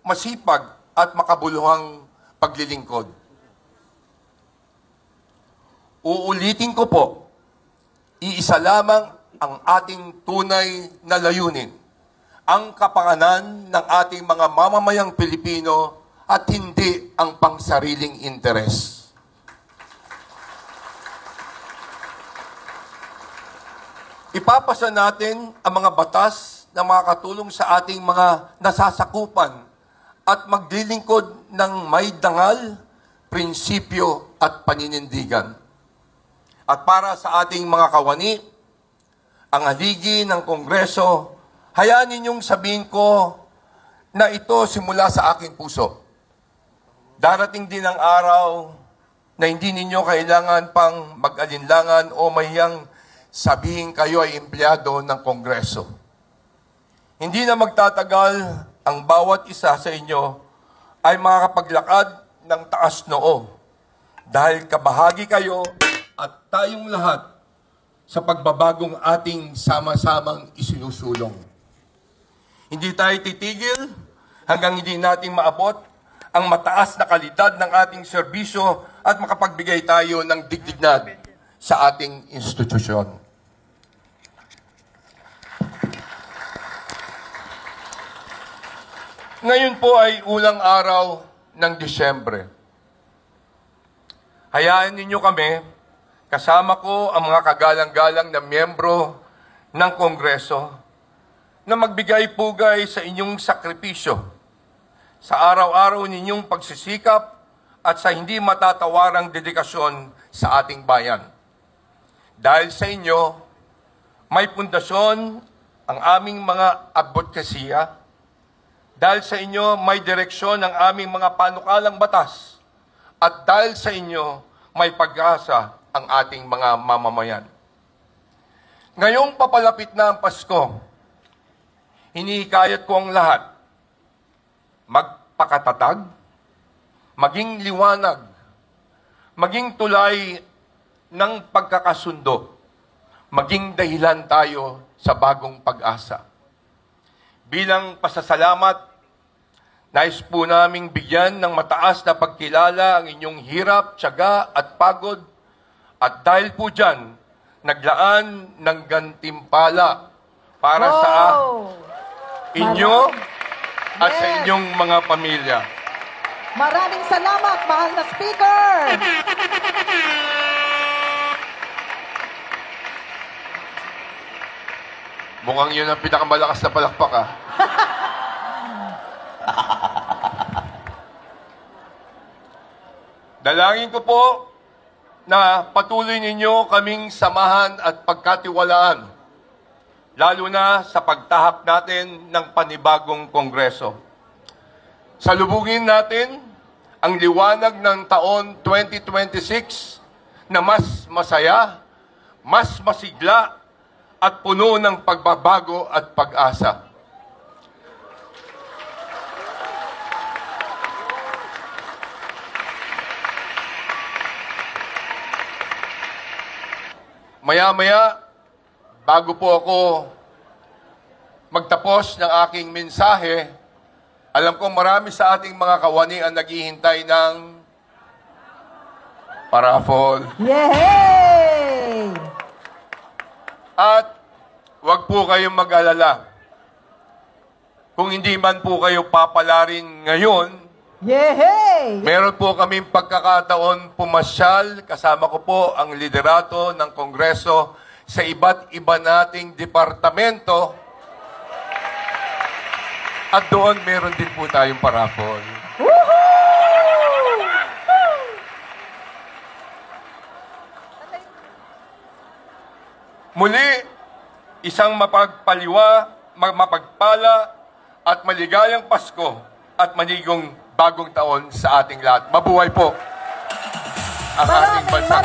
masipag at makabuluhang paglilingkod. Uulitin ko po, iisa lamang ang ating tunay na layunin, ang kapakanan ng ating mga mamamayang Pilipino at hindi ang pangsariling interes. Ipapasa natin ang mga batas na makakatulong sa ating mga nasasakupan at maglilingkod ng may dangal, prinsipyo at paninindigan. At para sa ating mga kawani, ang haligi ng Kongreso, hayaan ninyong sabihin ko na ito simula sa aking puso. Darating din ang araw na hindi ninyo kailangan pang mag-alinlangan o mahiyang sabihin kayo ay empleyado ng Kongreso. Hindi na magtatagal ang bawat isa sa inyo ay makakapaglakad ng taas noo dahil kabahagi kayo at tayong lahat sa pagbabagong ating sama-samang isinusulong. Hindi tayo titigil hanggang hindi natin maabot ang mataas na kalidad ng ating serbisyo at makapagbigay tayo ng dignidad sa ating institusyon. Ngayon po ay unang araw ng Disyembre. Hayaan ninyo kami, kasama ko ang mga kagalang-galang na miyembro ng Kongreso na magbigay pugay sa inyong sakripisyo, sa araw-araw ninyong pagsisikap at sa hindi matatawarang dedikasyon sa ating bayan. Dahil sa inyo, may pundasyon ang aming mga advokasya. Dahil sa inyo, may direksyon ang aming mga panukalang batas. At dahil sa inyo, may pag-asa ang ating mga mamamayan. Ngayong papalapit na ang Pasko, hinihikayat ko ang lahat, magpakatatag, maging liwanag, maging tulay ng pagkakasundo, maging dahilan tayo sa bagong pag-asa. Bilang pasasalamat, nais po naming bigyan ng mataas na pagkilala ang inyong hirap, tiyaga at pagod. At dahil po dyan, naglaan ng gantimpala para sa inyo at sa inyong mga pamilya. Maraming salamat, mahal na Speaker! Mukhang yun ang pinakamalakas na palakpak, ha? Dalangin ko po na patuloy ninyo kaming samahan at pagkatiwalaan, lalo na sa pagtahak natin ng panibagong Kongreso. Salubungin natin ang liwanag ng taon 2026 na mas masaya, mas masigla, at puno ng pagbabago at pag-asa. Maya-maya, bago po ako magtapos ng aking mensahe, alam ko marami sa ating mga kawani ang naghihintay ng parafol. Yay! At huwag po kayong mag-alala. Kung hindi man po kayo papalarin ngayon, yay! meron po kaming pagkakataon pumasyal, kasama ko po ang liderato ng Kongreso sa iba't iba nating departamento. At doon meron din po tayong parafol. Muli, isang mapagpala at maligayang Pasko at manigong bagong taon sa ating lahat. Mabuhay po ang ating bansa.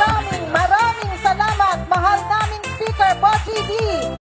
Maraming salamat, mahal naming Speaker Bossy D.